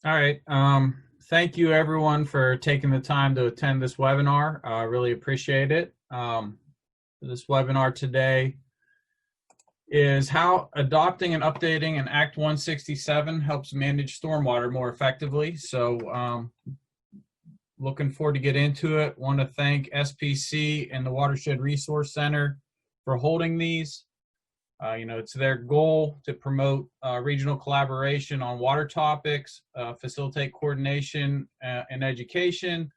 All right. Thank you everyone for taking the time to attend this webinar. I really appreciate it. This webinar today is how adopting and updating an Act 167 helps manage stormwater more effectively. So looking forward to get into it. Want to thank SPC and the Watershed Resource Center for holding these. It's their goal to promote regional collaboration on water topics, facilitate coordination and education,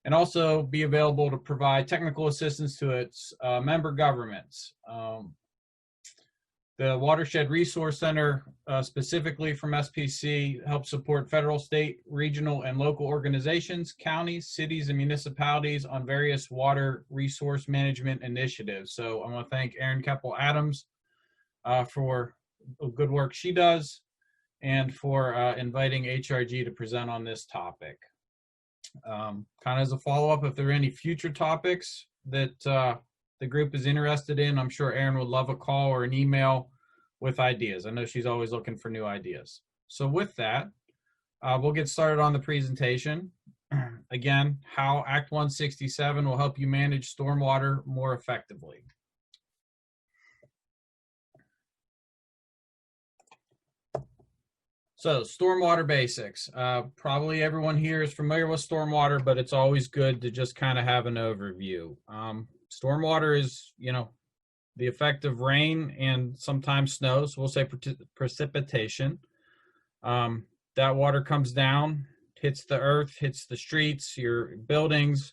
and also be available to provide technical assistance to its member governments. The Watershed Resource Center, specifically from SPC, helps support federal, state, regional, and local organizations, counties, cities, and municipalities on various water resource management initiatives. So I want to thank Erin Keppel-Adams for the good work she does and for inviting HRG to present on this topic. Kind of as a follow-up, if there are any future topics that the group is interested in, I'm sure Erin would love a call or an email with ideas. I know she's always looking for new ideas. So with that, we'll get started on the presentation. Again, how Act 167 will help you manage stormwater more effectively. So stormwater basics. Probably everyone here is familiar with stormwater, but it's always good to just kind of have an overview. Stormwater is, the effect of rain and sometimes snow, so we'll say precipitation. That water comes down, hits the earth, hits the streets, your buildings,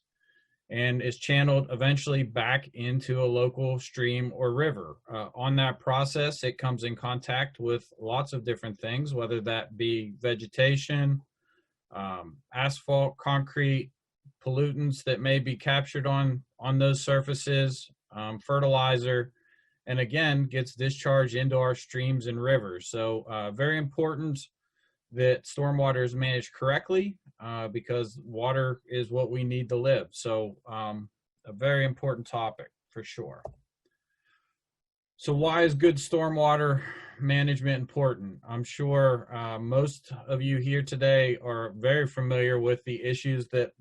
and is channeled eventually back into a local stream or river. On that process, it comes in contact with lots of different things, whether that be vegetation, asphalt, concrete, pollutants that may be captured on those surfaces, fertilizer, and again, gets discharged into our streams and rivers. So very important that stormwater is managed correctly because water is what we need to live. So a very important topic for sure. So why is good stormwater management important? I'm sure most of you here today are very familiar with the issues that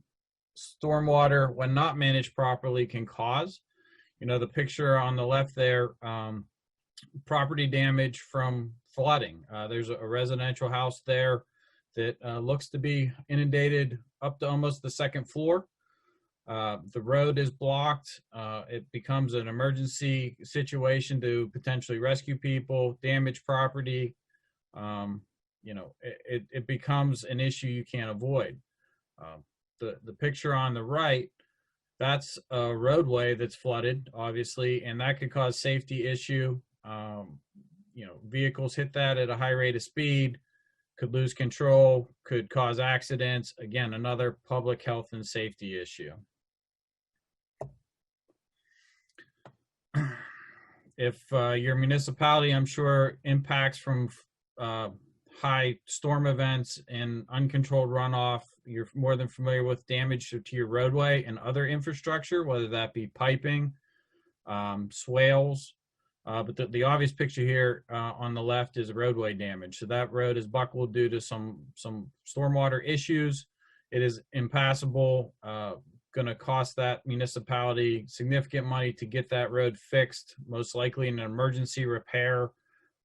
stormwater, when not managed properly, can cause. The picture on the left there, property damage from flooding. There's a residential house there that looks to be inundated up to almost the second floor. The road is blocked. It becomes an emergency situation to potentially rescue people, damage property. It becomes an issue you can't avoid. The picture on the right, that's a roadway that's flooded, obviously, and that could cause safety issue. Vehicles hit that at a high rate of speed, could lose control, could cause accidents. Again, another public health and safety issue. If your municipality, I'm sure, impacts from high storm events and uncontrolled runoff, you're more than familiar with damage to your roadway and other infrastructure, whether that be piping, swales. But the obvious picture here on the left is roadway damage. So that road is buckled due to some stormwater issues. It is impassable, going to cost that municipality significant money to get that road fixed, most likely in an emergency repair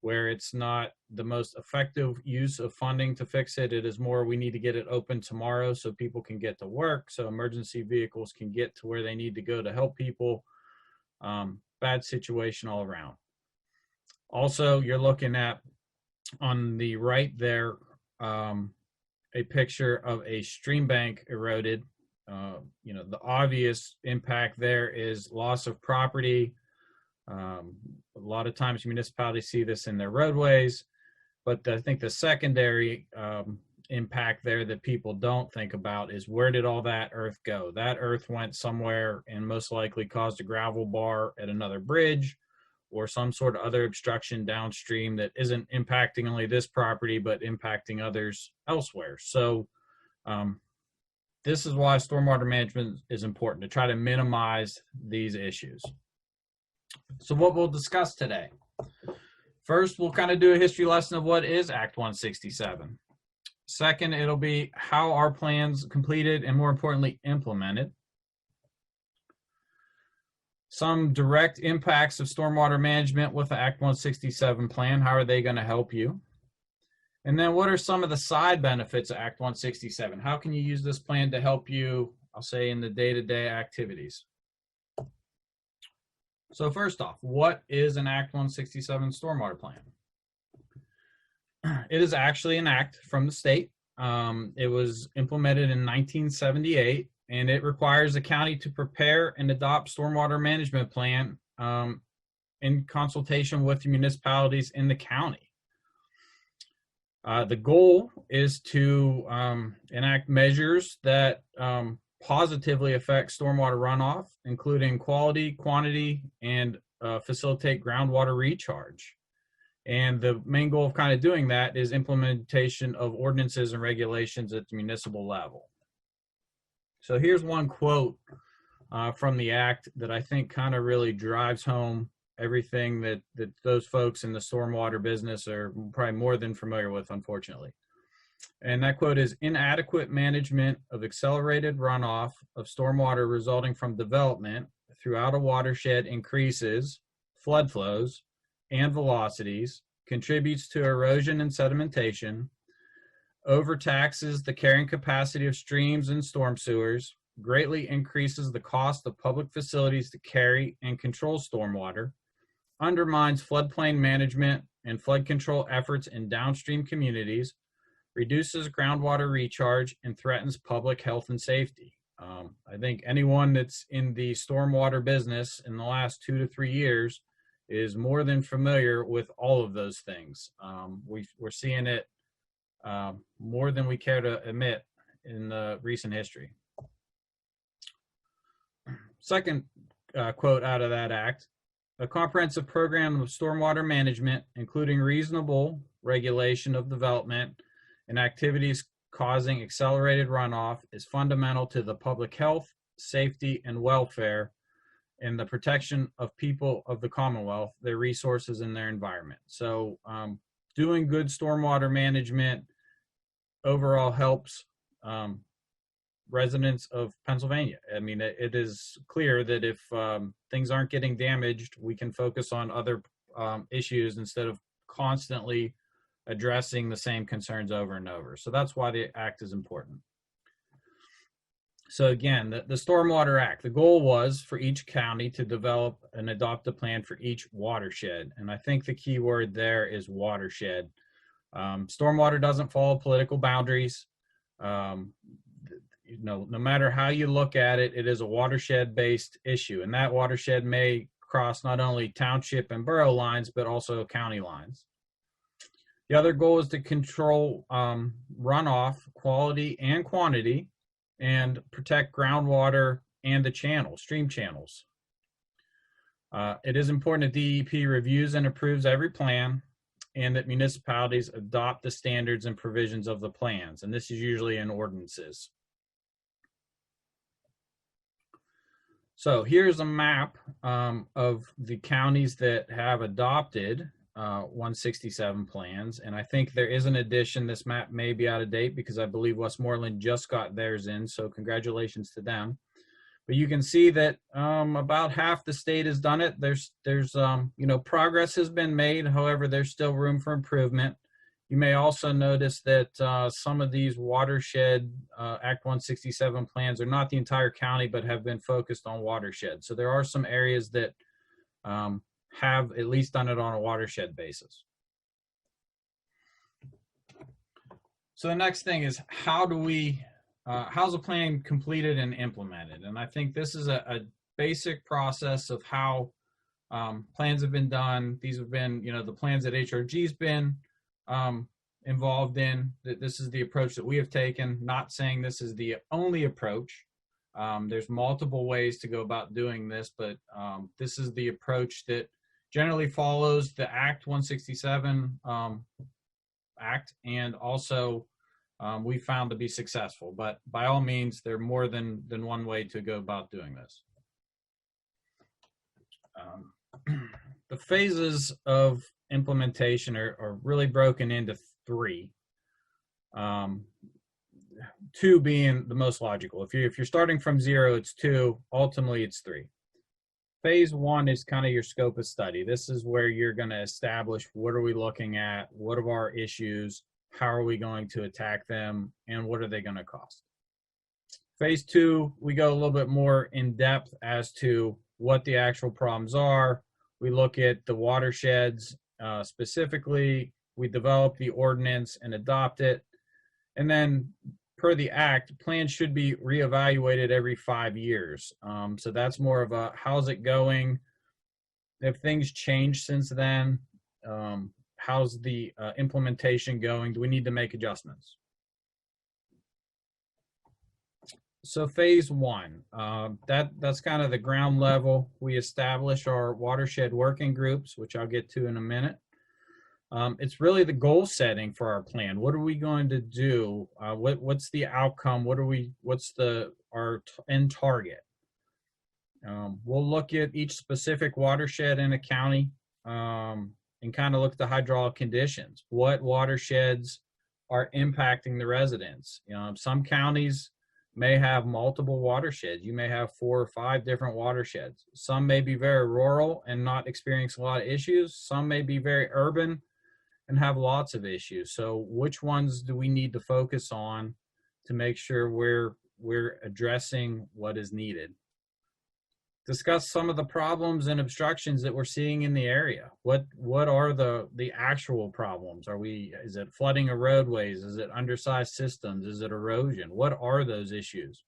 where it's not the most effective use of funding to fix it. It is more, we need to get it open tomorrow so people can get to work, so emergency vehicles can get to where they need to go to help people. Bad situation all around. Also, you're looking at, on the right there, a picture of a stream bank eroded. The obvious impact there is loss of property. A lot of times municipalities see this in their roadways, but I think the secondary impact there that people don't think about is, where did all that earth go? That earth went somewhere and most likely caused a gravel bar at another bridge or some sort of other obstruction downstream that isn't impacting only this property but impacting others elsewhere. So this is why stormwater management is important, to try to minimize these issues. So what we'll discuss today. First, we'll kind of do a history lesson of what is Act 167. Second, it'll be how are plans completed and, more importantly, implemented. Some direct impacts of stormwater management with the Act 167 plan. How are they going to help you? And then what are some of the side benefits of Act 167? How can you use this plan to help you, I'll say, in the day-to-day activities? So first off, what is an Act 167 stormwater plan? It is actually an act from the state. It was implemented in 1978, and it requires the county to prepare and adopt stormwater management plan in consultation with the municipalities in the county. The goal is to enact measures that positively affect stormwater runoff, including quality, quantity, and facilitate groundwater recharge. And the main goal of kind of doing that is implementation of ordinances and regulations at the municipal level. So here's one quote from the act that I think kind of really drives home everything that those folks in the stormwater business are probably more than familiar with, unfortunately. And that quote is, inadequate management of accelerated runoff of stormwater resulting from development throughout a watershed increases flood flows and velocities, contributes to erosion and sedimentation, overtaxes the carrying capacity of streams and storm sewers, greatly increases the cost of public facilities to carry and control stormwater, undermines floodplain management and flood control efforts in downstream communities, reduces groundwater recharge, and threatens public health and safety. I think anyone that's in the stormwater business in the last 2 to 3 years is more than familiar with all of those things. We're seeing it more than we care to admit in the recent history. Second quote out of that act, a comprehensive program of stormwater management, including reasonable regulation of development and activities causing accelerated runoff, is fundamental to the public health, safety, and welfare and the protection of people of the Commonwealth, their resources, and their environment. So doing good stormwater management overall helps residents of Pennsylvania. I mean, it is clear that if things aren't getting damaged, we can focus on other issues instead of constantly addressing the same concerns over and over. So that's why the act is important. So again, the Stormwater Act, the goal was for each county to develop and adopt a plan for each watershed. And I think the key word there is watershed. Stormwater doesn't follow political boundaries. No matter how you look at it, it is a watershed-based issue. And that watershed may cross not only township and borough lines, but also county lines. The other goal is to control runoff, quality, and quantity, and protect groundwater and the channels, stream channels. It is important that DEP reviews and approves every plan and that municipalities adopt the standards and provisions of the plans. And this is usually in ordinances. So here's a map of the counties that have adopted 167 plans, and I think there is an addition. This map may be out of date because I believe Westmoreland just got theirs in, so congratulations to them. But you can see that about half the state has done it. There's progress has been made. However, there's still room for improvement. You may also notice that some of these watershed Act 167 plans are not the entire county, but have been focused on watershed. So there are some areas that have at least done it on a watershed basis. So the next thing is, how's a plan completed and implemented? And I think this is a basic process of how plans have been done. These have been, the plans that HRG's been involved in. This is the approach that we have taken, not saying this is the only approach. There's multiple ways to go about doing this, but this is the approach that generally follows the Act 167 Act, and also we found to be successful. But by all means, there are more than one way to go about doing this. The phases of implementation are really broken into three. 2 being the most logical. If you're starting from 0, it's 2. Ultimately, it's 3. Phase 1 is kind of your scope of study. This is where you're going to establish what are we looking at, what are our issues, how are we going to attack them, and what are they going to cost. Phase 2, we go a little bit more in depth as to what the actual problems are. We look at the watersheds specifically. We develop the ordinance and adopt it. And then per the act, plans should be reevaluated every 5 years. So that's more of a how's it going? If things change since then, how's the implementation going? Do we need to make adjustments? So phase 1, that's kind of the ground level. We establish our watershed working groups, which I'll get to in a minute. It's really the goal setting for our plan. What are we going to do? What's the outcome? What's our end target? We'll look at each specific watershed in a county and kind of look at the hydraulic conditions. What watersheds are impacting the residents? Some counties may have multiple watersheds. You may have 4 or 5 different watersheds. Some may be very rural and not experiencing a lot of issues. Some may be very urban and have lots of issues. So which ones do we need to focus on to make sure we're addressing what is needed? Discuss some of the problems and obstructions that we're seeing in the area. What are the actual problems? Is it flooding of roadways? Is it undersized systems? Is it erosion? What are those issues?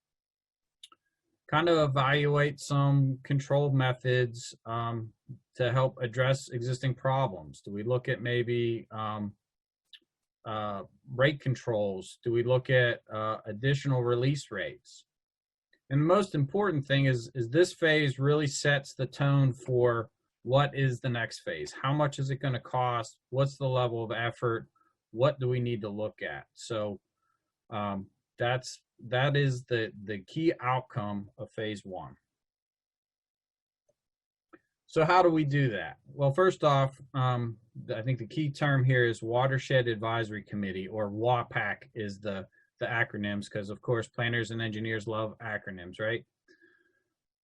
Kind of evaluate some control methods to help address existing problems. Do we look at maybe rate controls? Do we look at additional release rates? And the most important thing is this phase really sets the tone for what is the next phase. How much is it going to cost? What's the level of effort? What do we need to look at? So that is the key outcome of phase 1. So how do we do that? Well, first off, I think the key term here is Watershed Advisory Committee, or WAPAC is the acronyms, because of course planners and engineers love acronyms, right?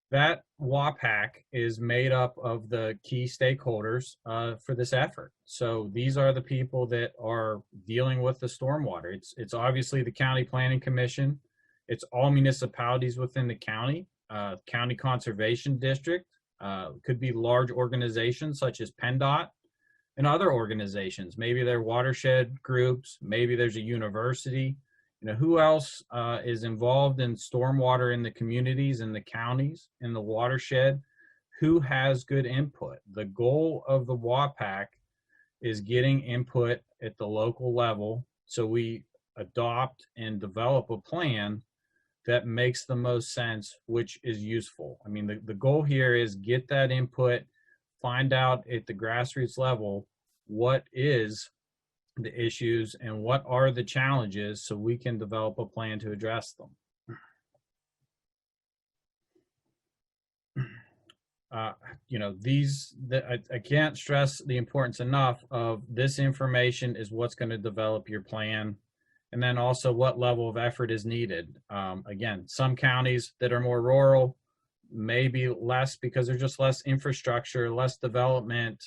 That WAPAC is made up of the key stakeholders for this effort. So these are the people that are dealing with the stormwater. It's obviously the County Planning Commission. It's all municipalities within the county, County Conservation District, could be large organizations such as PennDOT and other organizations. Maybe they're watershed groups, maybe there's a university. Who else is involved in stormwater in the communities, in the counties, in the watershed? Who has good input? The goal of the WAPAC is getting input at the local level so we adopt and develop a plan that makes the most sense, which is useful. I mean, the goal here is get that input, find out at the grassroots level what is the issues and what are the challenges so we can develop a plan to address them. I can't stress the importance enough of this information is what's going to develop your plan, and then also what level of effort is needed. Again, some counties that are more rural may be less because there's just less infrastructure, less development,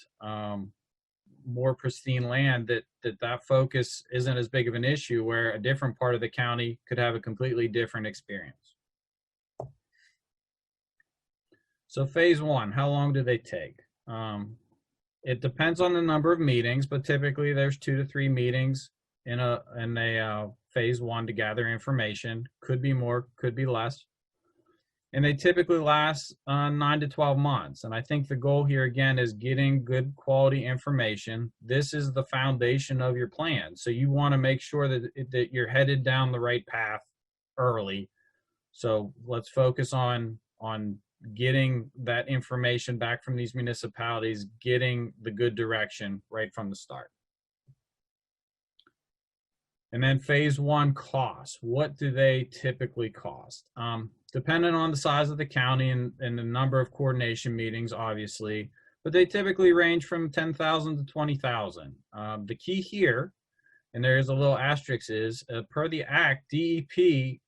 more pristine land, that focus isn't as big of an issue, where a different part of the county could have a completely different experience. So phase 1, how long do they take? It depends on the number of meetings, but typically there's 2 to 3 meetings in a phase 1 to gather information. Could be more, could be less. And they typically last 9 to 12 months. And I think the goal here, again, is getting good quality information. This is the foundation of your plan. So you want to make sure that you're headed down the right path early. So let's focus on getting that information back from these municipalities, getting the good direction right from the start. And then phase 1 costs. What do they typically cost? Depending on the size of the county and the number of coordination meetings, obviously, but they typically range from $10,000 to $20,000. The key here and there is a little asterisk, is per the Act, DEP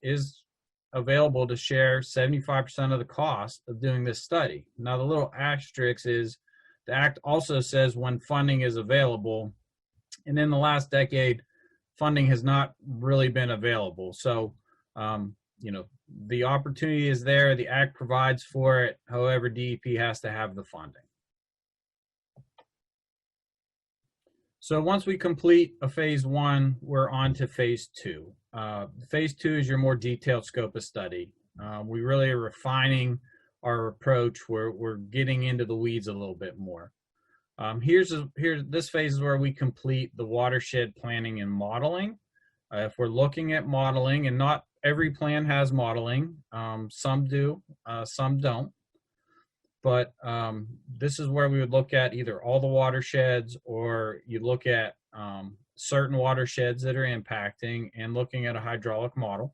is available to share 75% of the cost of doing this study. Now, the little asterisk is the Act also says when funding is available, and in the last decade, funding has not really been available. So, the opportunity is there, the Act provides for it, however, DEP has to have the funding. So once we complete a phase 1, we're on to phase 2. Phase 2 is your more detailed scope of study. We really are refining our approach. We're getting into the weeds a little bit more. This phase is where we complete the watershed planning and modeling. If we're looking at modeling, and not every plan has modeling, some do, some don't. But this is where we would look at either all the watersheds, or you look at certain watersheds that are impacting and looking at a hydraulic model.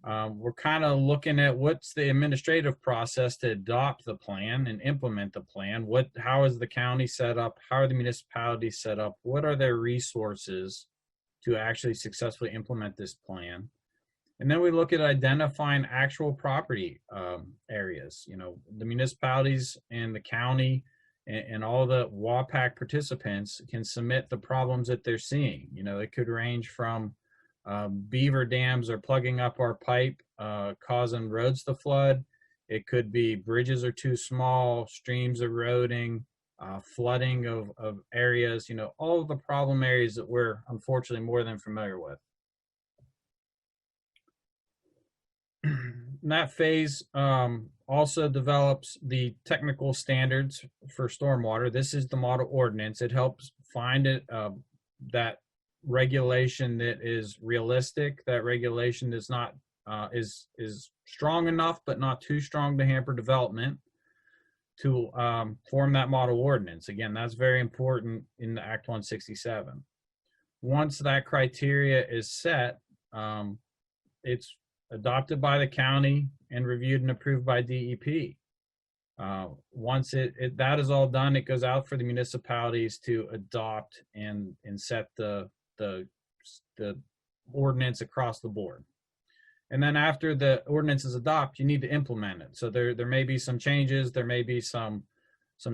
We're kind of looking at what's the administrative process to adopt the plan and implement the plan. How is the county set up? How are the municipalities set up? What are their resources to actually successfully implement this plan? And then we look at identifying actual property areas. The municipalities and the county and all the WAPAC participants can submit the problems that they're seeing. It could range from beaver dams are plugging up our pipe, causing roads to flood. It could be bridges are too small, streams eroding, flooding of areas, all of the problem areas that we're unfortunately more than familiar with. That phase also develops the technical standards for stormwater. This is the model ordinance. It helps find that regulation that is realistic, that regulation is not is strong enough but not too strong to hamper development, to form that model ordinance. Again, that's very important in the Act 167. Once that criteria is set, it's adopted by the county and reviewed and approved by DEP. Once that is all done, it goes out for the municipalities to adopt and set the ordinance across the board. And then after the ordinance is adopted, you need to implement it. So there may be some changes, there may be some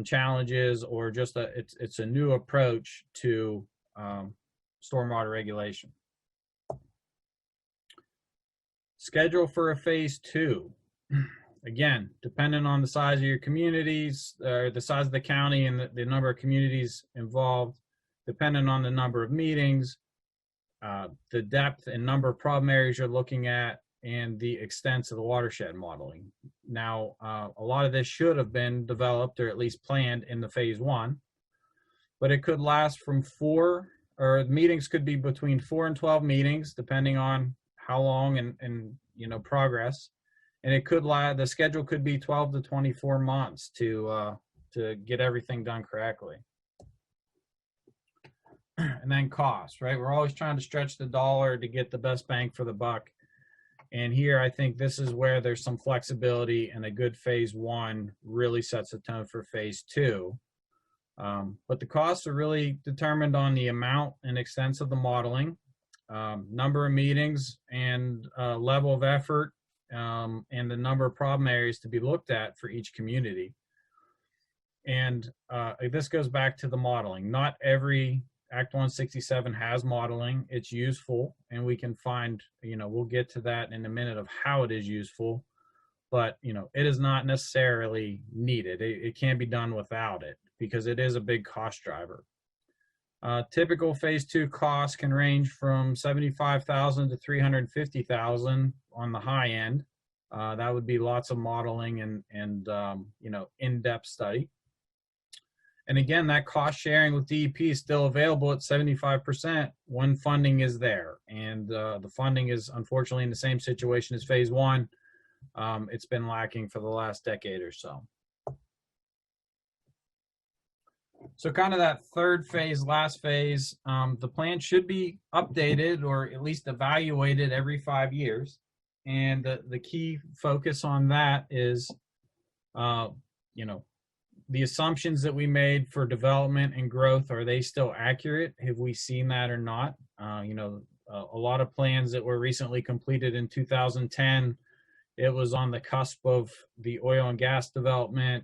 challenges, or just it's a new approach to stormwater regulation. Schedule for a phase 2. Again, depending on the size of your communities, or the size of the county and the number of communities involved, depending on the number of meetings, the depth and number of problem areas you're looking at, and the extent of the watershed modeling. Now, a lot of this should have been developed or at least planned in the phase 1, but it could last from 4, or meetings could be between 4 and 12 meetings, depending on how long and progress. And it could the schedule could be 12 to 24 months to get everything done correctly. And then cost, right? We're always trying to stretch the dollar to get the best bang for the buck. And here, I think this is where there's some flexibility, and a good phase 1 really sets the tone for phase 2. But the costs are really determined on the amount and extent of the modeling, number of meetings, and level of effort, and the number of problem areas to be looked at for each community. And this goes back to the modeling. Not every Act 167 has modeling. It's useful, and we can find, we'll get to that in a minute of how it is useful, but it is not necessarily needed. It can be done without it, because it is a big cost driver. Typical phase 2 costs can range from $75,000 to $350,000 on the high end. That would be lots of modeling and in-depth study. And again, that cost sharing with DEP is still available at 75% when funding is there. And the funding is unfortunately in the same situation as phase 1. It's been lacking for the last decade or so. So kind of that third phase, last phase, the plan should be updated or at least evaluated every 5 years. And the key focus on that is, The assumptions that we made for development and growth, are they still accurate? Have we seen that or not? A lot of plans that were recently completed in 2010, it was on the cusp of the oil and gas development.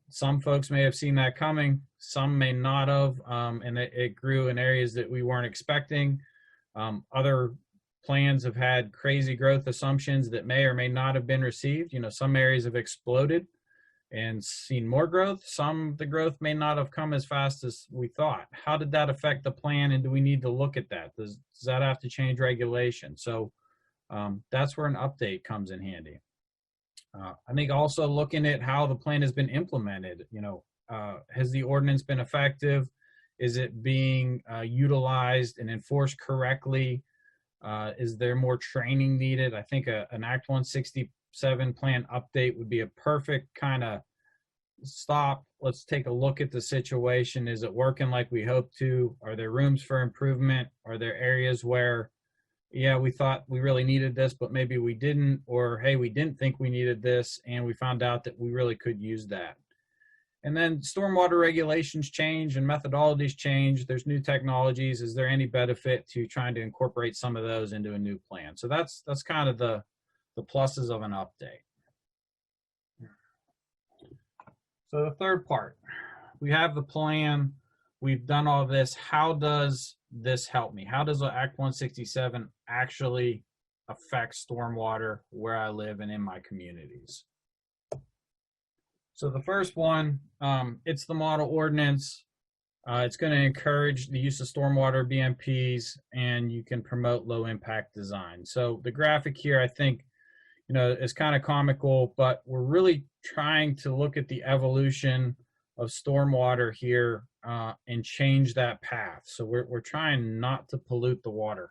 Some folks may have seen that coming, some may not have, and it grew in areas that we weren't expecting. Other plans have had crazy growth assumptions that may or may not have been received. Some areas have exploded and seen more growth. The growth may not have come as fast as we thought. How did that affect the plan, and do we need to look at that? Does that have to change regulation? So that's where an update comes in handy. I think also looking at how the plan has been implemented. Has the ordinance been effective? Is it being utilized and enforced correctly? Is there more training needed? I think an Act 167 plan update would be a perfect kind of stop. Let's take a look at the situation. Is it working like we hope to? Are there rooms for improvement? Are there areas where, yeah, we thought we really needed this, but maybe we didn't, or hey, we didn't think we needed this, and we found out that we really could use that. And then stormwater regulations change and methodologies change. There's new technologies. Is there any benefit to trying to incorporate some of those into a new plan? So that's kind of the pluses of an update. So the third part, we have the plan. We've done all this. How does this help me? How does Act 167 actually affect stormwater where I live and in my communities? So the first one, it's the model ordinance. It's going to encourage the use of stormwater BMPs, and you can promote low impact design. So the graphic here, I think, is kind of comical, but we're really trying to look at the evolution of stormwater here and change that path. So we're trying not to pollute the water.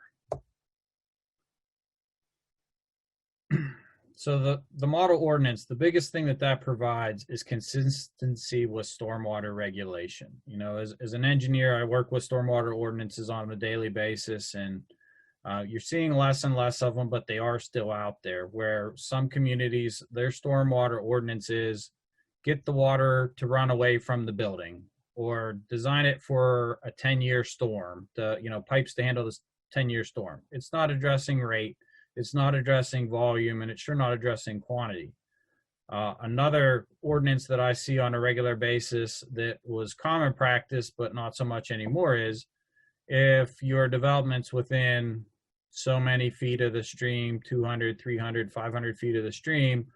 So the model ordinance, the biggest thing that provides is consistency with stormwater regulation. As an engineer, I work with stormwater ordinances on a daily basis, and you're seeing less and less of them, but they are still out there, where some communities, their stormwater ordinances get the water to run away from the building, or design it for a 10-year storm, pipes to handle this 10-year storm. It's not addressing rate. It's not addressing volume, and it's sure not addressing quantity. Another ordinance that I see on a regular basis that was common practice, but not so much anymore, is if your development's within so many feet of the stream, 200, 300, 500 feet of the stream,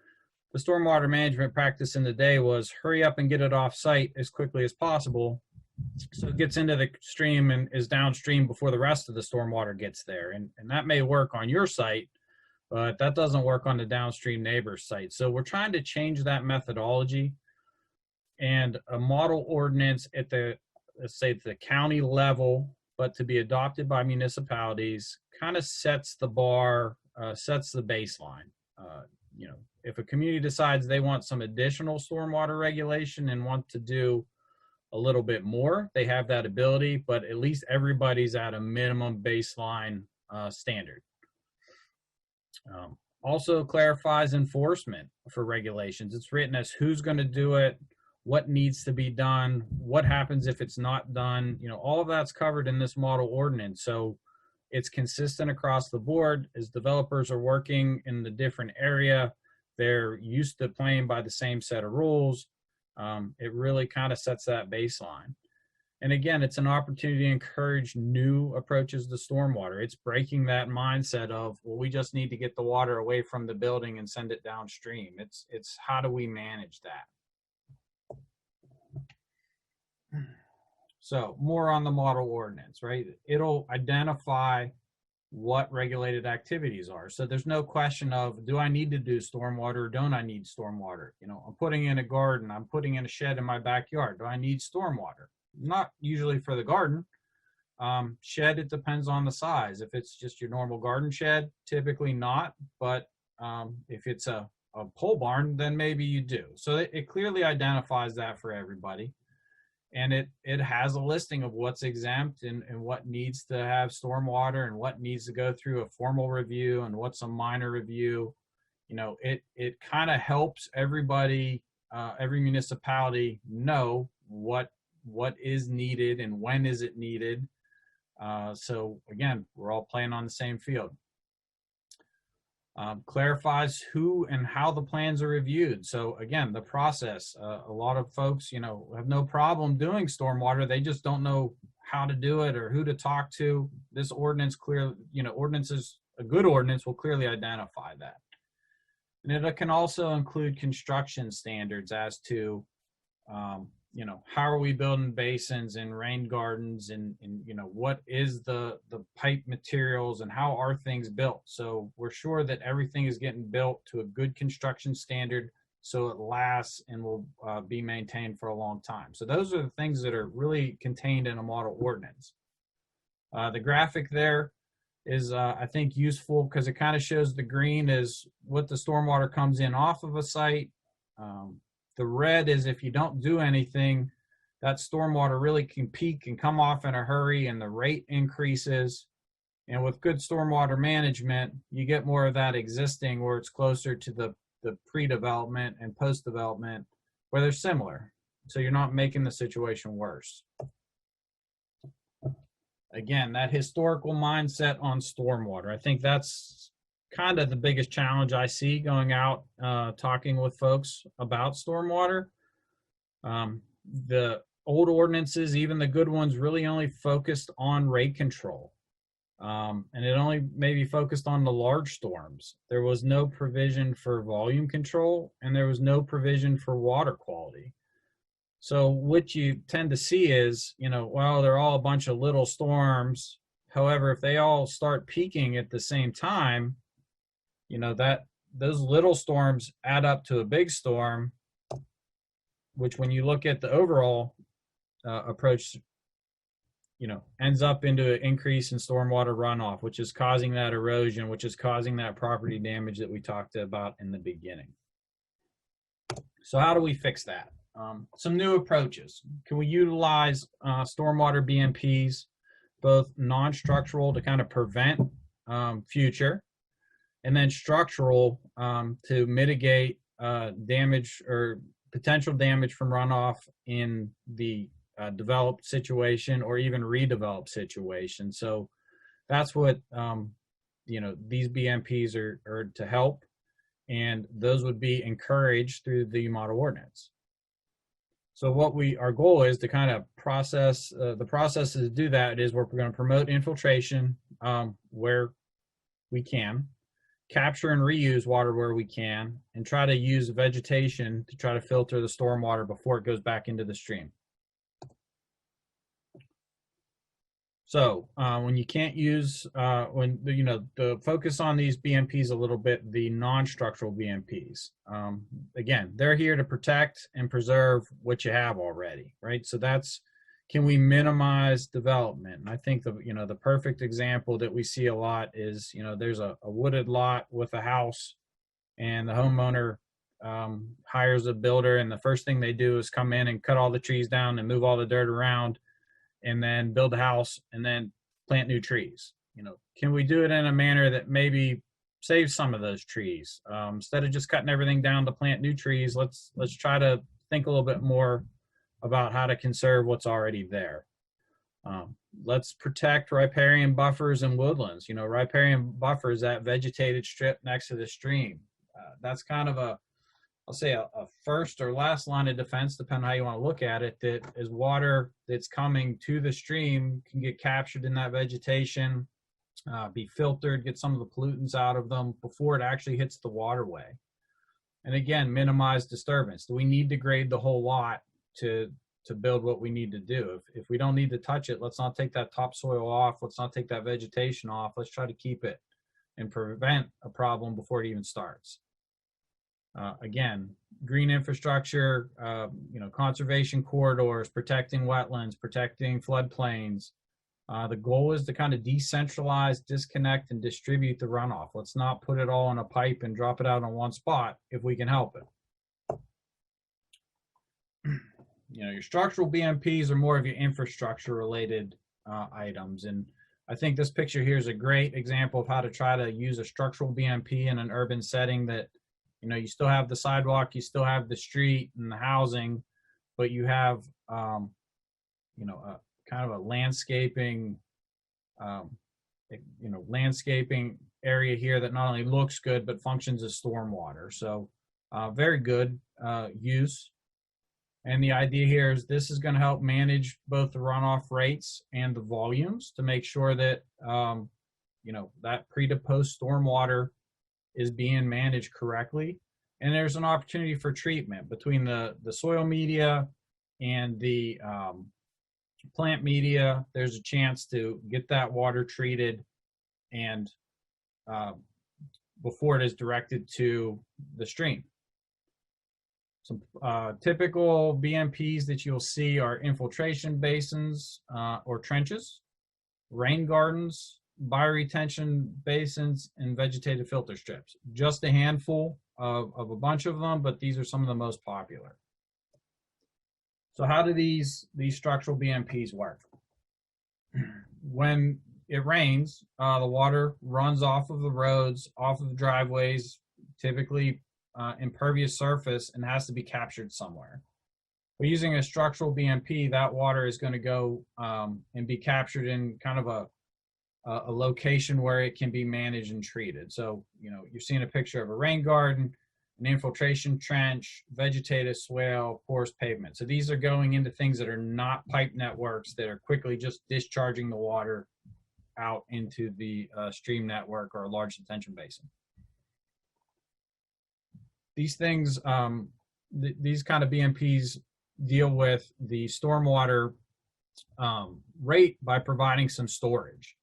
the stormwater management practice in the day was hurry up and get it off site as quickly as possible, so it gets into the stream and is downstream before the rest of the stormwater gets there. And that may work on your site, but that doesn't work on the downstream neighbor's site. So we're trying to change that methodology, and a model ordinance at let's say the county level, but to be adopted by municipalities, kind of sets the bar, sets the baseline. If a community decides they want some additional stormwater regulation and want to do a little bit more, they have that ability, but at least everybody's at a minimum baseline standard. Also clarifies enforcement for regulations. It's written as who's going to do it, what needs to be done, what happens if it's not done. All of that's covered in this model ordinance. So it's consistent across the board. As developers are working in the different area, they're used to playing by the same set of rules. It really kind of sets that baseline. And again, it's an opportunity to encourage new approaches to stormwater. It's breaking that mindset of, well, we just need to get the water away from the building and send it downstream. It's how do we manage that? So more on the model ordinance, right? It'll identify what regulated activities are. So there's no question of, do I need to do stormwater or don't I need stormwater? I'm putting in a garden, I'm putting in a shed in my backyard. Do I need stormwater? Not usually for the garden. Shed, it depends on the size. If it's just your normal garden shed, typically not. But if it's a pole barn, then maybe you do. So it clearly identifies that for everybody. And it has a listing of what's exempt and what needs to have stormwater and what needs to go through a formal review and what's a minor review. it kind of helps everybody, every municipality know what is needed and when is it needed. So again, we're all playing on the same field. Clarifies who and how the plans are reviewed. So again, the process, a lot of folks, have no problem doing stormwater. They just don't know how to do it or who to talk to. This ordinance ordinances, a good ordinance will clearly identify that. And it can also include construction standards as to, how are we building basins and rain gardens, and what is the pipe materials and how are things built. So we're sure that everything is getting built to a good construction standard so it lasts and will be maintained for a long time. So those are the things that are really contained in a model ordinance. The graphic there is, I think, useful because it kind of shows the green is what the stormwater comes in off of a site. The red is if you don't do anything, that stormwater really can peak and come off in a hurry and the rate increases. And with good stormwater management, you get more of that existing where it's closer to the pre-development and post-development where they're similar. So you're not making the situation worse. Again, that historical mindset on stormwater, I think that's kind of the biggest challenge I see going out talking with folks about stormwater. The old ordinances, even the good ones, really only focused on rate control. And it only maybe focused on the large storms. There was no provision for volume control, and there was no provision for water quality. So what you tend to see is, well, they're all a bunch of little storms. However, if they all start peaking at the same time, that those little storms add up to a big storm, which when you look at the overall approach, ends up into an increase in stormwater runoff, which is causing that erosion, which is causing that property damage that we talked about in the beginning. So how do we fix that? Some new approaches. Can we utilize stormwater BMPs, both non-structural to kind of prevent future, and then structural to mitigate damage or potential damage from runoff in the developed situation or even redeveloped situation. So that's what these BMPs are to help, and those would be encouraged through the model ordinance. So our goal is to kind of process, the process to do that is we're going to promote infiltration where we can, capture and reuse water where we can, and try to use vegetation to try to filter the stormwater before it goes back into the stream. So when you can't use, the focus on these BMPs a little bit, the non-structural BMPs. Again, they're here to protect and preserve what you have already, right? So can we minimize development? And I think the perfect example that we see a lot is, there's a wooded lot with a house, and the homeowner hires a builder, and the first thing they do is come in and cut all the trees down and move all the dirt around, and then build a house and then plant new trees. Can we do it in a manner that maybe saves some of those trees? Instead of just cutting everything down to plant new trees, let's try to think a little bit more about how to conserve what's already there. Let's protect riparian buffers and woodlands. Riparian buffers, that vegetated strip next to the stream. That's kind of a first or last line of defense, depending on how you want to look at it, that is water that's coming to the stream can get captured in that vegetation, be filtered, get some of the pollutants out of them before it actually hits the waterway. And again, minimize disturbance. Do we need to grade the whole lot to build what we need to do? If we don't need to touch it, let's not take that topsoil off. Let's not take that vegetation off. Let's try to keep it and prevent a problem before it even starts. Again, green infrastructure, conservation corridors, protecting wetlands, protecting floodplains. The goal is to kind of decentralize, disconnect, and distribute the runoff. Let's not put it all in a pipe and drop it out on one spot if we can help it. Your structural BMPs are more of your infrastructure related items. And I think this picture here is a great example of how to try to use a structural BMP in an urban setting that, you know, you still have the sidewalk, you still have the street and the housing, but you have, you know, kind of a landscaping, you know, landscaping area here that not only looks good, but functions as stormwater. So very good use. And the idea here is this is going to help manage both the runoff rates and the volumes to make sure that, you know, that pre to post stormwater is being managed correctly. And there's an opportunity for treatment between the soil media and the plant media. There's a chance to get that water treated and before it is directed to the stream. Some typical BMPs that you'll see are infiltration basins or trenches, rain gardens, bioretention basins, and vegetative filter strips. Just a handful of a bunch of them, but these are some of the most popular. So how do these structural BMPs work? When it rains, the water runs off of the roads, off of the driveways, typically impervious surface, and has to be captured somewhere. But using a structural BMP, that water is going to go and be captured in kind of a location where it can be managed and treated. So, you know, you're seeing a picture of a rain garden, an infiltration trench, vegetative swale, porous pavement. So these are going into things that are not pipe networks that are quickly just discharging the water out into the stream network or a large detention basin. These things, these kind of BMPs deal with the stormwater rate by providing some storage,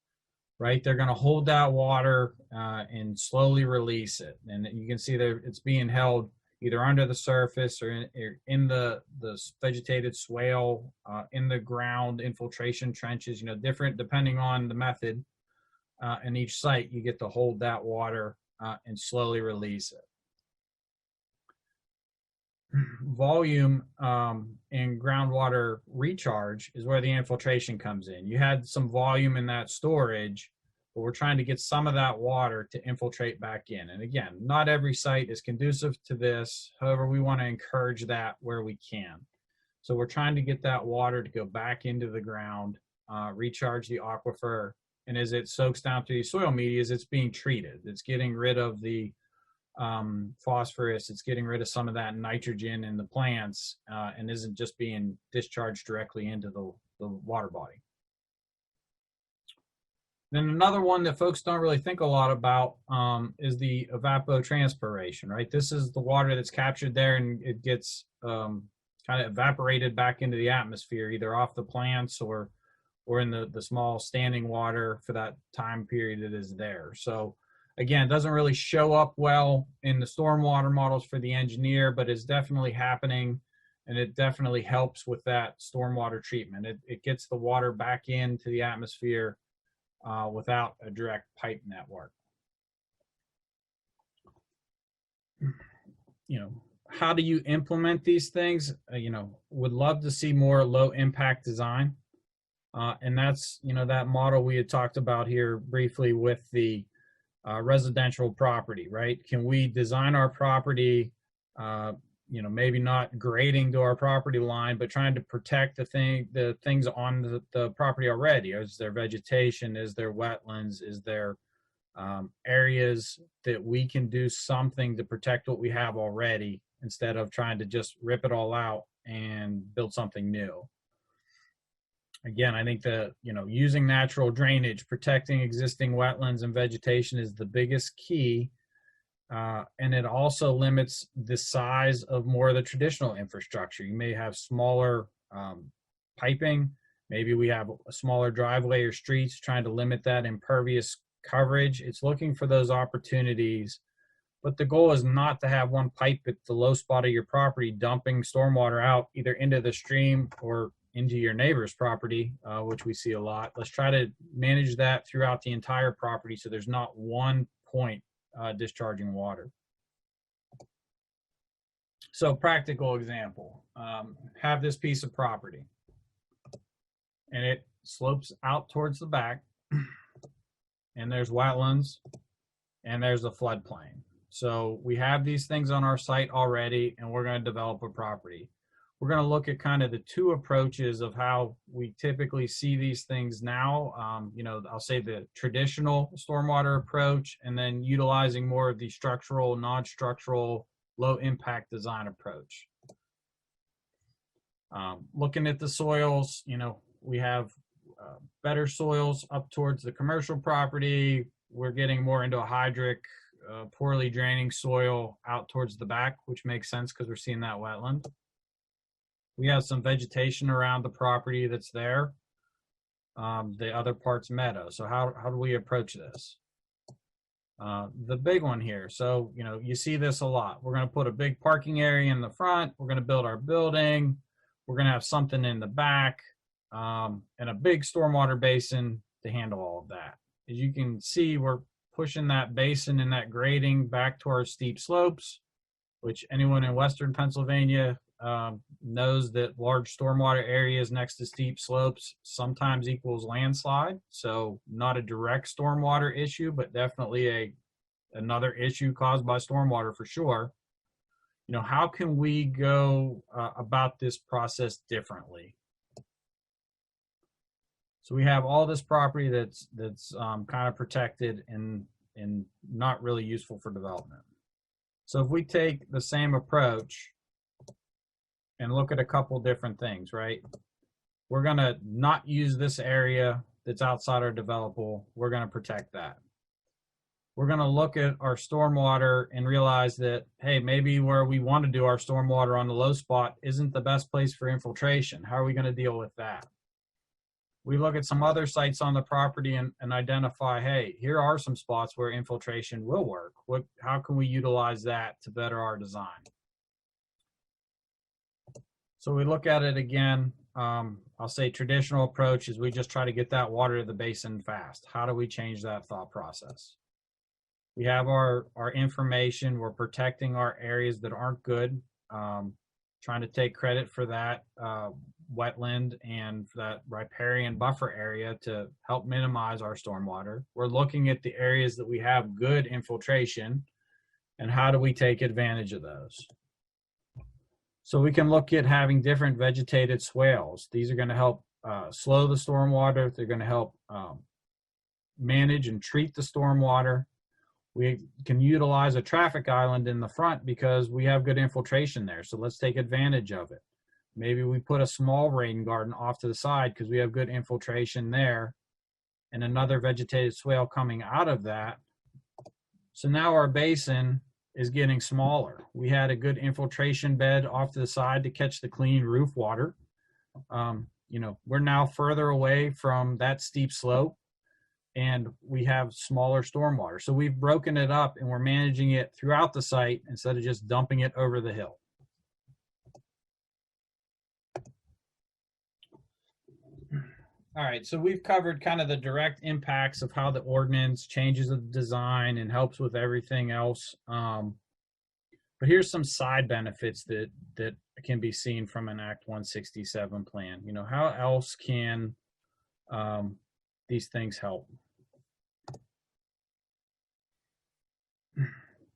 right? They're going to hold that water and slowly release it. And you can see that it's being held either under the surface or in the vegetated swale, in the ground, infiltration trenches, you know, different depending on the method. In each site, you get to hold that water and slowly release it. Volume and groundwater recharge is where the infiltration comes in. You had some volume in that storage, but we're trying to get some of that water to infiltrate back in. And again, not every site is conducive to this. However, we want to encourage that where we can. So we're trying to get that water to go back into the ground, recharge the aquifer, and as it soaks down through the soil media, as it's being treated, it's getting rid of the phosphorus, it's getting rid of some of that nitrogen in the plants and isn't just being discharged directly into the water body. Then another one that folks don't really think a lot about is the evapotranspiration, right? This is the water that's captured there and it gets kind of evaporated back into the atmosphere, either off the plants or in the small standing water for that time period it is there. So again, it doesn't really show up well in the stormwater models for the engineer, but it's definitely happening, and it definitely helps with that stormwater treatment. It gets the water back into the atmosphere without a direct pipe network. You know, how do you implement these things? You know, would love to see more low impact design. And that's, you know, that model we had talked about here briefly with the residential property, right? Can we design our property, you know, maybe not grading to our property line, but trying to protect the things on the property already? Is there vegetation? Is there wetlands? Is there areas that we can do something to protect what we have already instead of trying to just rip it all out and build something new? Again, I think that, you know, using natural drainage, protecting existing wetlands and vegetation is the biggest key. And it also limits the size of more of the traditional infrastructure. You may have smaller piping. Maybe we have a smaller driveway or streets, trying to limit that impervious coverage. It's looking for those opportunities. But the goal is not to have one pipe at the low spot of your property dumping stormwater out either into the stream or into your neighbor's property, which we see a lot. Let's try to manage that throughout the entire property so there's not one point discharging water. So practical example, have this piece of property and it slopes out towards the back. and there's wetlands, and there's a floodplain. So we have these things on our site already, and we're going to develop a property. We're going to look at kind of the two approaches of how we typically see these things now. You know, I'll say the traditional stormwater approach, and then utilizing more of the structural, non-structural, low impact design approach. Looking at the soils, you know, we have better soils up towards the commercial property. We're getting more into a hydric, poorly draining soil out towards the back, which makes sense because we're seeing that wetland. We have some vegetation around the property that's there. The other part's meadow. So how do we approach this? The big one here. So, you know, you see this a lot. We're going to put a big parking area in the front. We're going to build our building. We're going to have something in the back, and a big stormwater basin to handle all of that. As you can see, we're pushing that basin and that grading back to our steep slopes, which anyone in Western Pennsylvania knows that large stormwater areas next to steep slopes sometimes equals landslide. So not a direct stormwater issue, but definitely another issue caused by stormwater for sure. You know, how can we go about this process differently? So we have all this property that's kind of protected and not really useful for development. So if we take the same approach and look at a couple different things, right? We're going to not use this area that's outside our developable. We're going to protect that. We're going to look at our stormwater and realize that, hey, maybe where we want to do our stormwater on the low spot isn't the best place for infiltration. How are we going to deal with that? We look at some other sites on the property and identify, hey, here are some spots where infiltration will work. How can we utilize that to better our design? So we look at it again. I'll say traditional approach is we just try to get that water to the basin fast. How do we change that thought process? We have our information. We're protecting our areas that aren't good, trying to take credit for that wetland and that riparian buffer area to help minimize our stormwater. We're looking at the areas that we have good infiltration and how do we take advantage of those. So we can look at having different vegetated swales. These are going to help slow the stormwater. They're going to help manage and treat the stormwater. We can utilize a traffic island in the front because we have good infiltration there. So let's take advantage of it. Maybe we put a small rain garden off to the side because we have good infiltration there and another vegetated swale coming out of that. So now our basin is getting smaller. We had a good infiltration bed off to the side to catch the clean roof water. You know, we're now further away from that steep slope and we have smaller stormwater. So we've broken it up and we're managing it throughout the site instead of just dumping it over the hill. All right, so we've covered kind of the direct impacts of how the ordinance changes the design and helps with everything else. But here's some side benefits that can be seen from an Act 167 plan. You know, how else can these things help?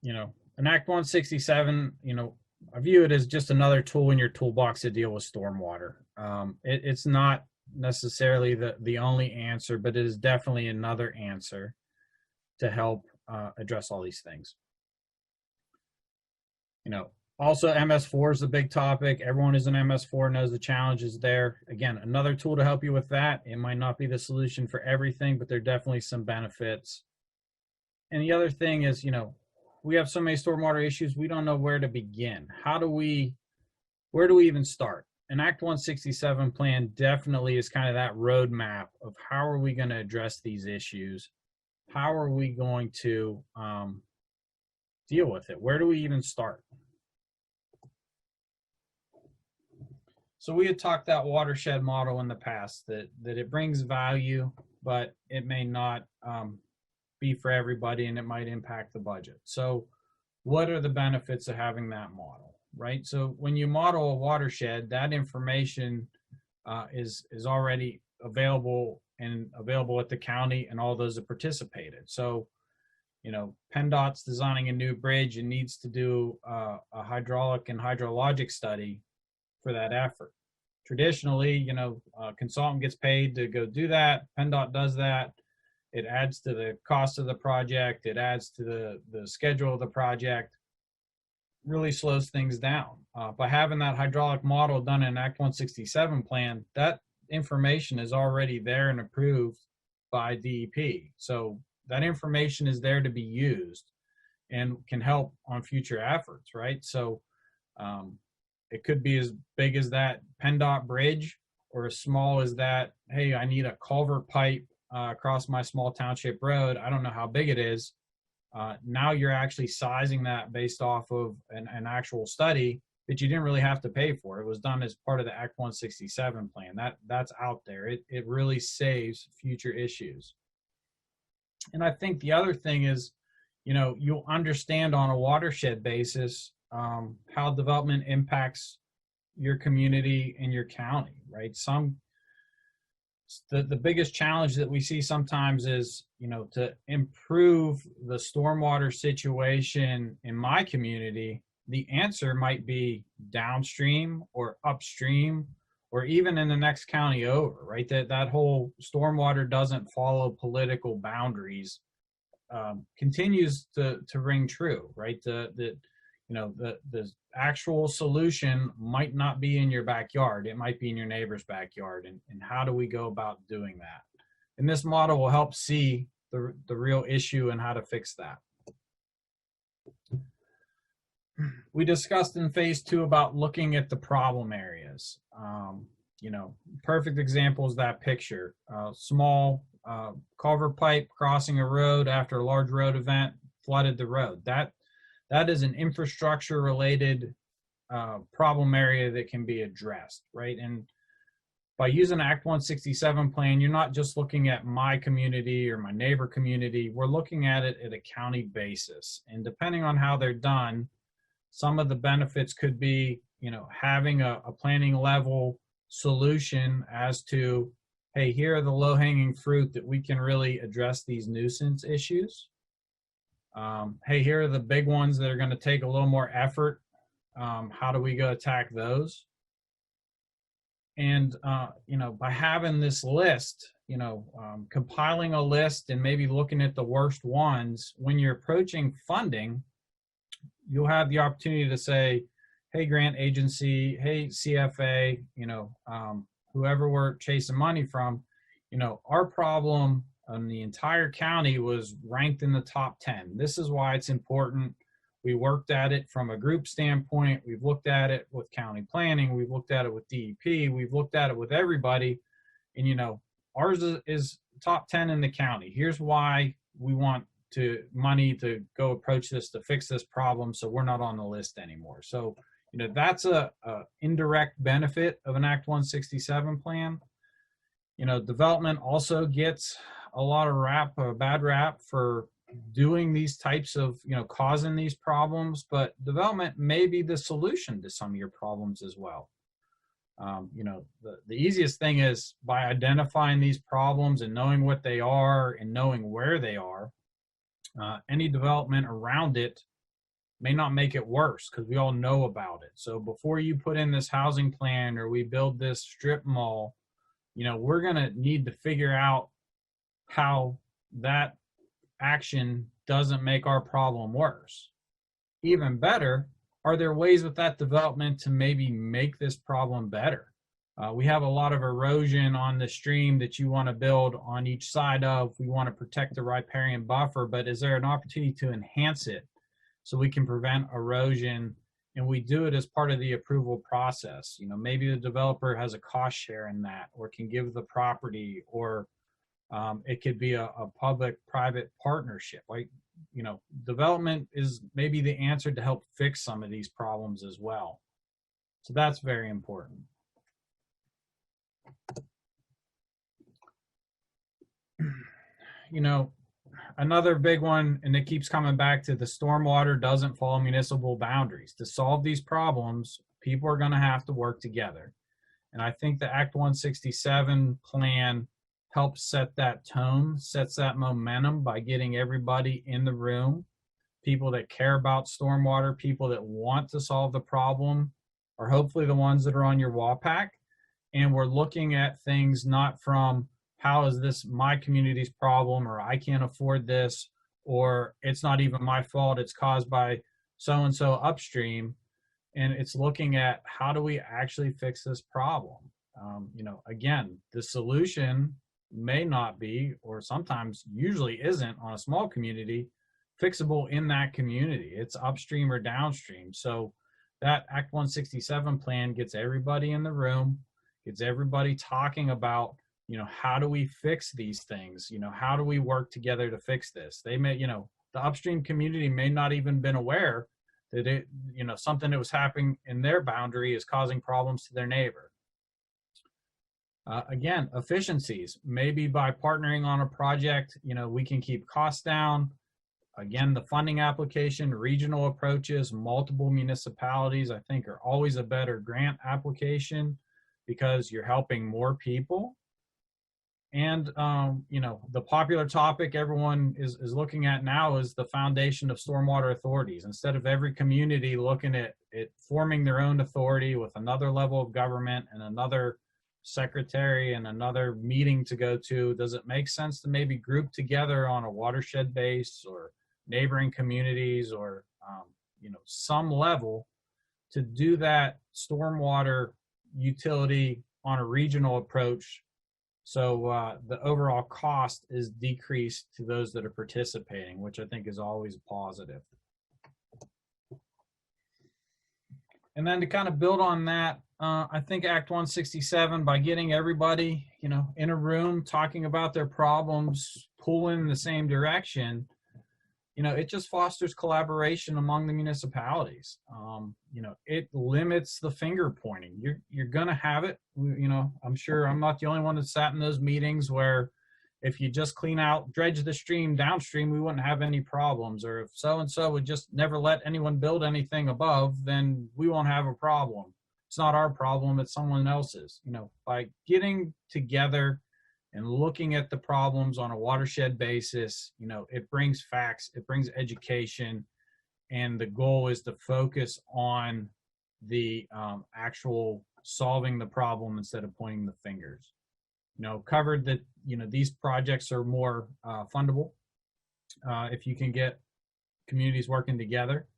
You know, an Act 167, you know, I view it as just another tool in your toolbox to deal with stormwater. It's not necessarily the only answer, but it is definitely another answer to help address all these things. You know, also MS4 is a big topic. Everyone who's an MS4 knows the challenges there. Again, another tool to help you with that. It might not be the solution for everything, but there are definitely some benefits. And the other thing is, you know, we have so many stormwater issues, we don't know where to begin. Where do we even start? An Act 167 plan definitely is kind of that roadmap of how are we going to address these issues? How are we going to deal with it? Where do we even start? So we had talked that watershed model in the past, that it brings value, but it may not be for everybody and it might impact the budget. So what are the benefits of having that model? Right. So when you model a watershed, that information is already available and available at the county and all those that participated. So, PennDOT's designing a new bridge and needs to do a hydraulic and hydrologic study for that effort. Traditionally, a consultant gets paid to go do that. PennDOT does that. It adds to the cost of the project. It adds to the schedule of the project. Really slows things down. By having that hydraulic model done in Act 167 plan, that information is already there and approved by DEP. So that information is there to be used and can help on future efforts, right? So it could be as big as that PennDOT bridge, or as small as that, hey, I need a culvert pipe across my small township road. I don't know how big it is. Now you're actually sizing that based off of an actual study that you didn't really have to pay for. It was done as part of the Act 167 plan. That's out there. It really saves future issues. And I think the other thing is, you'll understand on a watershed basis how development impacts your community and your county, right? The biggest challenge that we see sometimes is, to improve the stormwater situation in my community, the answer might be downstream or upstream or even in the next county over, right? That whole stormwater doesn't follow political boundaries continues to ring true, right? The actual solution might not be in your backyard. It might be in your neighbor's backyard. And how do we go about doing that? And this model will help see the real issue and how to fix that. We discussed in phase 2 about looking at the problem areas. Perfect example is that picture. Small culvert pipe crossing a road after a large road event flooded the road. That is an infrastructure related problem area that can be addressed, right? And by using Act 167 plan, you're not just looking at my community or my neighbor community. We're looking at it at a county basis. And depending on how they're done, some of the benefits could be, having a planning level solution as to, hey, here are the low hanging fruit that we can really address these nuisance issues. Hey, here are the big ones that are going to take a little more effort. How do we go attack those? And, by having this list, compiling a list and maybe looking at the worst ones, when you're approaching funding, you'll have the opportunity to say, hey, grant agency, hey, CFA, whoever we're chasing money from, our problem in the entire county was ranked in the top 10. This is why it's important. We worked at it from a group standpoint. We've looked at it with county planning. We've looked at it with DEP. We've looked at it with everybody. And, ours is top 10 in the county. Here's why we want money to go approach this to fix this problem so we're not on the list anymore. So, that's a indirect benefit of an Act 167 plan. Development also gets a lot of bad rap for doing these types of, causing these problems, but development may be the solution to some of your problems as well. The easiest thing is by identifying these problems and knowing what they are and knowing where they are, any development around it may not make it worse because we all know about it. So before you put in this housing plan or we build this strip mall, we're going to need to figure out how that action doesn't make our problem worse. Even better, are there ways with that development to maybe make this problem better? We have a lot of erosion on the stream that you want to build on each side of. We want to protect the riparian buffer, but is there an opportunity to enhance it so we can prevent erosion? And we do it as part of the approval process. Maybe the developer has a cost share in that, or can give the property, or it could be a public-private partnership. Development is maybe the answer to help fix some of these problems as well. So that's very important. Another big one, and it keeps coming back to, the stormwater doesn't follow municipal boundaries. To solve these problems, people are going to have to work together. And I think the Act 167 plan helps set that tone, sets that momentum by getting everybody in the room, people that care about stormwater, people that want to solve the problem, are hopefully the ones that are on your WAPAC. And we're looking at things not from how is this my community's problem, or I can't afford this, or it's not even my fault, it's caused by so-and-so upstream. And it's looking at how do we actually fix this problem? Again, the solution may not be, or sometimes usually isn't on a small community, fixable in that community. It's upstream or downstream. So that Act 167 plan gets everybody in the room, gets everybody talking about, how do we fix these things? How do we work together to fix this? They may, the upstream community may not even been aware that something that was happening in their boundary is causing problems to their neighbor. Again, efficiencies, maybe by partnering on a project, we can keep costs down. Again, the funding application, regional approaches, multiple municipalities, I think are always a better grant application because you're helping more people. And, the popular topic everyone is looking at now is the foundation of stormwater authorities. Instead of every community looking at forming their own authority with another level of government and another secretary and another meeting to go to, does it make sense to maybe group together on a watershed base or neighboring communities or, some level to do that stormwater utility on a regional approach? So the overall cost is decreased to those that are participating, which I think is always positive. And then to kind of build on that, I think Act 167, by getting everybody, in a room talking about their problems, pulling in the same direction, it just fosters collaboration among the municipalities. It limits the finger pointing. You're gonna have it. I'm sure I'm not the only one that sat in those meetings where if you just dredge the stream downstream, we wouldn't have any problems. Or if so-and-so would just never let anyone build anything above, then we won't have a problem. It's not our problem, it's someone else's. By getting together and looking at the problems on a watershed basis, it brings facts, it brings education, and the goal is to focus on the actual solving the problem instead of pointing the fingers. Covered that, these projects are more fundable if you can get communities working together.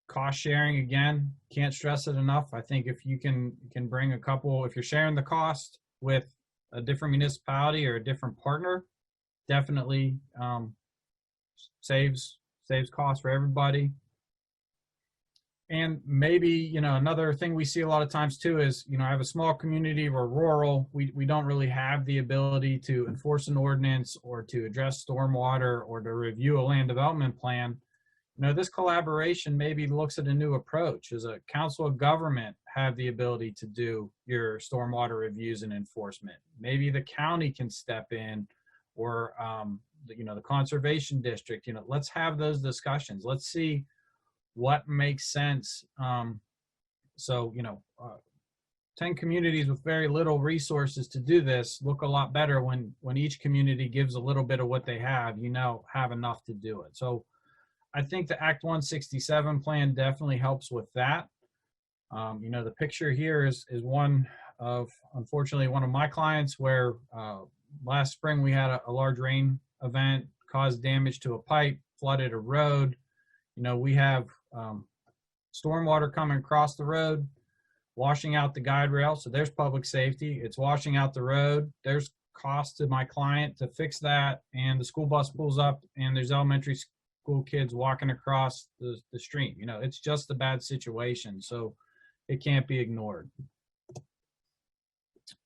Cost sharing, again, can't stress it enough. I think if you can bring a couple, if you're sharing the cost with a different municipality or a different partner, definitely saves costs for everybody. And maybe, another thing we see a lot of times too is, I have a small community, we're rural, we don't really have the ability to enforce an ordinance or to address stormwater or to review a land development plan. This collaboration maybe looks at a new approach. Does a council of government have the ability to do your stormwater reviews and enforcement? Maybe the county can step in, or the conservation district. Let's have those discussions. Let's see what makes sense. 10 communities with very little resources to do this look a lot better when each community gives a little bit of what they have, have enough to do it. So I think the Act 167 plan definitely helps with that. The picture here is one of, unfortunately, one of my clients where last spring we had a large rain event, caused damage to a pipe, flooded a road. We have stormwater coming across the road, washing out the guide rail. So there's public safety. It's washing out the road. There's cost to my client to fix that. And the school bus pulls up and there's elementary school kids walking across the stream. It's just a bad situation. So it can't be ignored.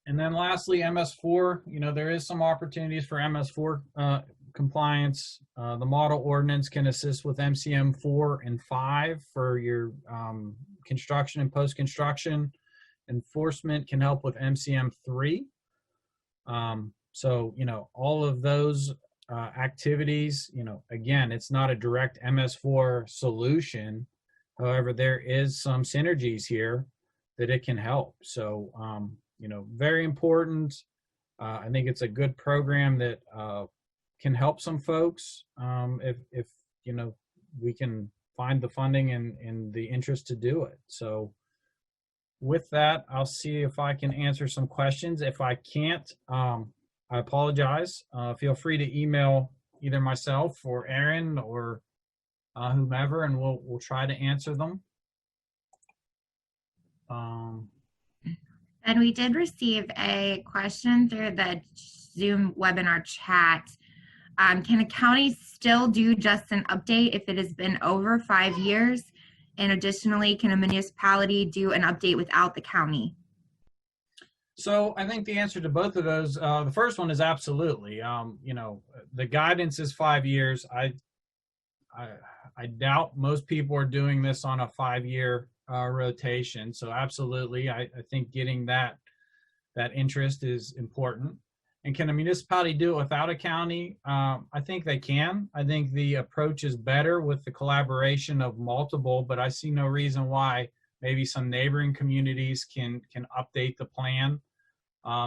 And then lastly, MS4, there is some opportunities for MS4 compliance. The model ordinance can assist with MCM 4 and 5 for your construction and post-construction. Enforcement can help with MCM 3. So, all of those activities, again, it's not a direct MS4 solution. However, there is some synergies here that it can help. So, very important. I think it's a good program that can help some folks if you know, we can find the funding and the interest to do it. So with that, I'll see if I can answer some questions. If I can't, I apologize. Feel free to email either myself or Aaron or whomever, and we'll try to answer them. And we did receive a question through the Zoom webinar chat. Can a county still do just an update if it has been over 5 years? And additionally, can a municipality do an update without the county? So I think the answer to both of those, the first one is absolutely. You know, the guidance is 5 years. I doubt most people are doing this on a 5-year rotation. So absolutely, I think getting that interest is important. And can a municipality do it without a county? I think they can. I think the approach is better with the collaboration of multiple, but I see no reason why maybe some neighboring communities can update the plan.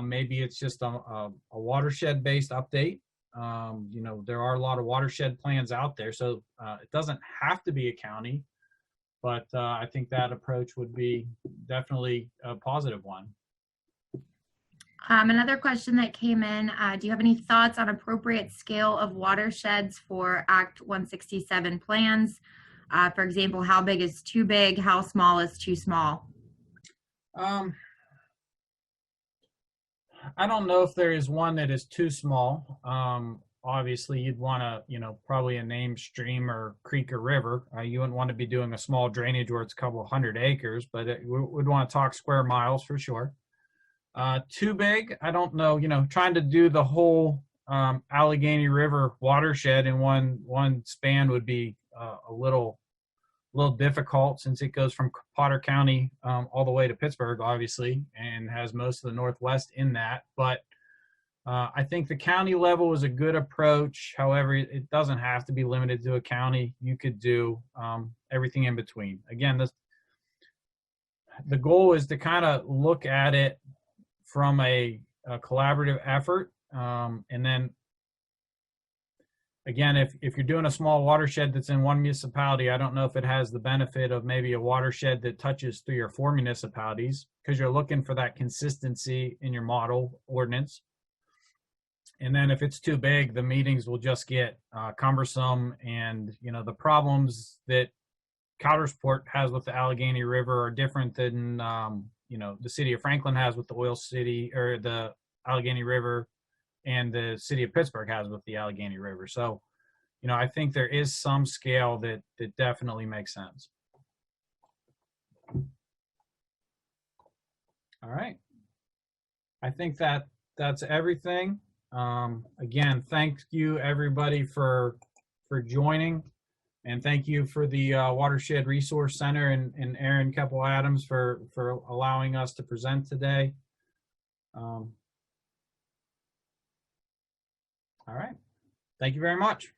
Maybe it's just a watershed-based update. You know, there are a lot of watershed plans out there, so it doesn't have to be a county, but I think that approach would be definitely a positive one. Another question that came in, do you have any thoughts on appropriate scale of watersheds for Act 167 plans? For example, how big is too big? How small is too small? I don't know if there is one that is too small. Obviously, you'd want to, you know, probably a named stream or creek or river. You wouldn't want to be doing a small drainage where it's a couple 100 acres, but we'd want to talk square miles for sure. Too big, I don't know. You know, trying to do the whole Allegheny River watershed in one span would be a little difficult, since it goes from Potter County all the way to Pittsburgh, obviously, and has most of the Northwest in that. But I think the county level is a good approach. However, it doesn't have to be limited to a county. You could do everything in between. Again, the goal is to kind of look at it from a collaborative effort. And then, again, if you're doing a small watershed that's in one municipality, I don't know if it has the benefit of maybe a watershed that touches 3 or 4 municipalities, because you're looking for that consistency in your model ordinance. And then if it's too big, the meetings will just get cumbersome, and you know, the problems that Coudersport has with the Allegheny River are different than you know, the city of Franklin has with the Oil City, or the Allegheny River, and the city of Pittsburgh has with the Allegheny River. So, you know, I think there is some scale that definitely makes sense. All right. I think that's everything. Again, thank you everybody for joining. And thank you for the Watershed Resource Center and Aaron Keppel-Adams for allowing us to present today. All right. Thank you very much.